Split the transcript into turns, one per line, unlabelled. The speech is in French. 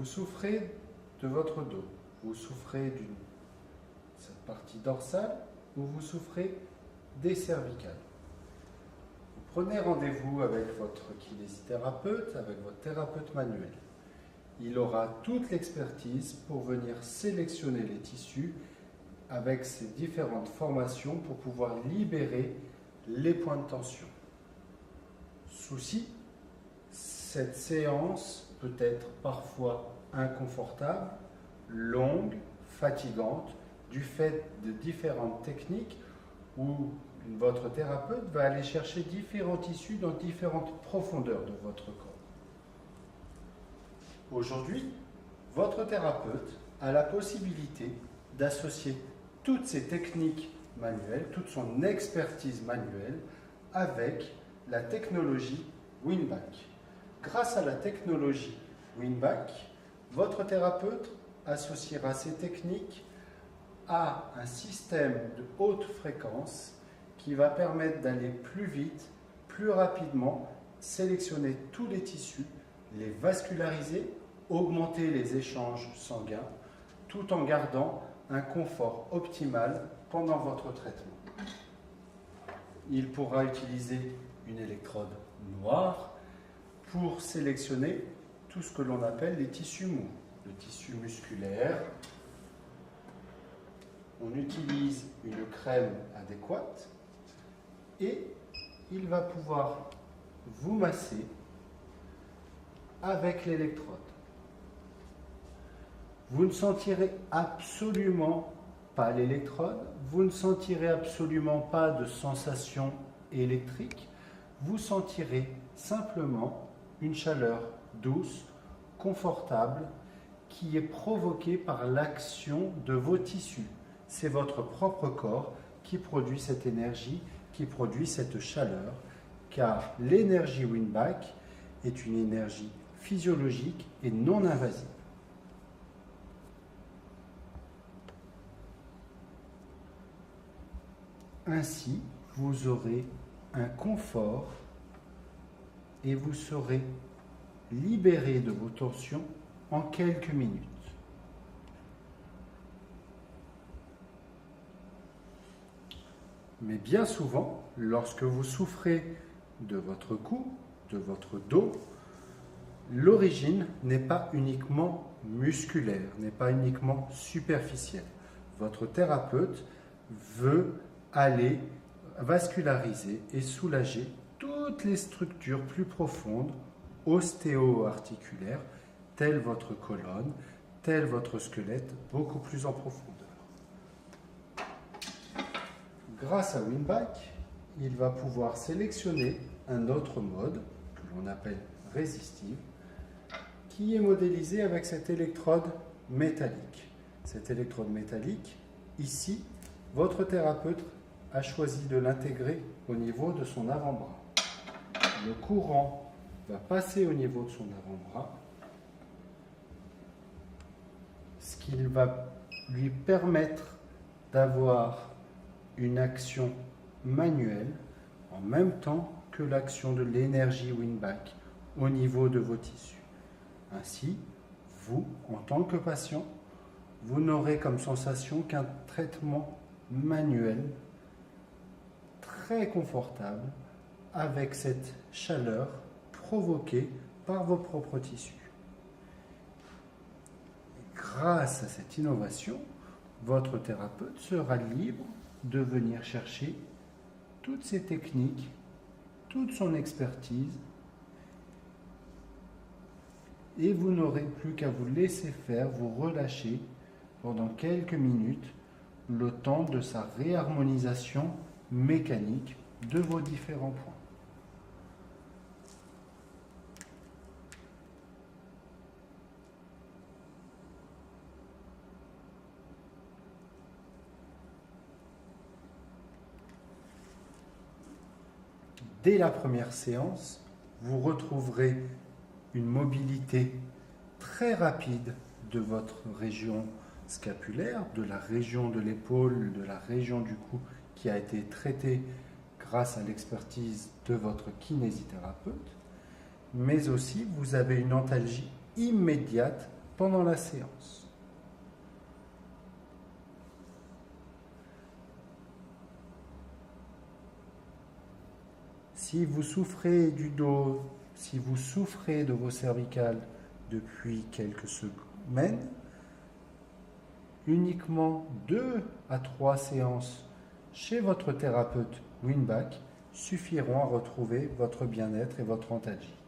souffrez de votre dos, vous souffrez d'une partie dorsale ou vous souffrez des cervicales. Vous prenez rendez-vous avec votre kinésithérapeute, avec votre thérapeute manuel. Il aura toute l'expertise pour venir sélectionner les tissus avec ses différentes formations pour pouvoir libérer les points de tension. Souci, cette séance peut être parfois inconfortable, longue, fatigante, du fait de différentes techniques où votre thérapeute va aller chercher différents tissus dans différentes profondeurs de votre corps. Aujourd'hui, votre thérapeute a la possibilité d'associer toutes ces techniques manuelles, toute son expertise manuelle avec la technologie Winback. Grâce à la technologie Winback, votre thérapeute associera ces techniques à un système de haute fréquence qui va permettre d'aller plus vite, plus rapidement, sélectionner tous les tissus, les vasculariser, augmenter les échanges sanguins, tout en gardant un confort optimal pendant votre traitement. Il pourra utiliser une électrode noire pour sélectionner tout ce que l'on appelle les tissus mous, le tissu musculaire. On utilise une crème adéquate et il va pouvoir vous masser avec l'électrode. Vous ne sentirez absolument pas l'électrode, vous ne sentirez absolument pas de sensation électrique, vous sentirez simplement une chaleur douce, confortable, qui est provoquée par l'action de vos tissus. C'est votre propre corps qui produit cette énergie, qui produit cette chaleur, car l'énergie Winback est une énergie physiologique et non invasive. Ainsi, vous aurez un confort et vous serez libéré de vos tensions en quelques minutes. Mais bien souvent, lorsque vous souffrez de votre cou, de votre dos, l'origine n'est pas uniquement musculaire, n'est pas uniquement superficielle. Votre thérapeute veut aller vasculariser et soulager toutes les structures plus profondes, ostéo-articulaires, telles votre colonne, tel votre squelette, beaucoup plus en profondeur. Grâce à Winback, il va pouvoir sélectionner un autre mode, que l'on appelle résistive, qui est modélisé avec cette électrode métallique. Cette électrode métallique, ici, votre thérapeute a choisi de l'intégrer au niveau de son avant-bras. Le courant va passer au niveau de son avant-bras, ce qui va lui permettre d'avoir une action manuelle en même temps que l'action de l'énergie Winback au niveau de vos tissus. Ainsi, vous, en tant que patient, vous n'aurez comme sensation qu'un traitement manuel très confortable avec cette chaleur provoquée par vos propres tissus. Grâce à cette innovation, votre thérapeute sera libre de venir chercher toutes ces techniques, toute son expertise, et vous n'aurez plus qu'à vous laisser faire, vous relâcher pendant quelques minutes, le temps de sa réharmonisation mécanique de vos différents points. Dès la première séance, vous retrouverez une mobilité très rapide de votre région scapulaire, de la région de l'épaule, de la région du cou qui a été traitée grâce à l'expertise de votre kinésithérapeute, mais aussi vous avez une antalgie immédiate pendant la séance. Si vous souffrez du dos, si vous souffrez de vos cervicales depuis quelques semaines, uniquement 2 à 3 séances chez votre thérapeute Winback suffiront à retrouver votre bien-être et votre antalgie.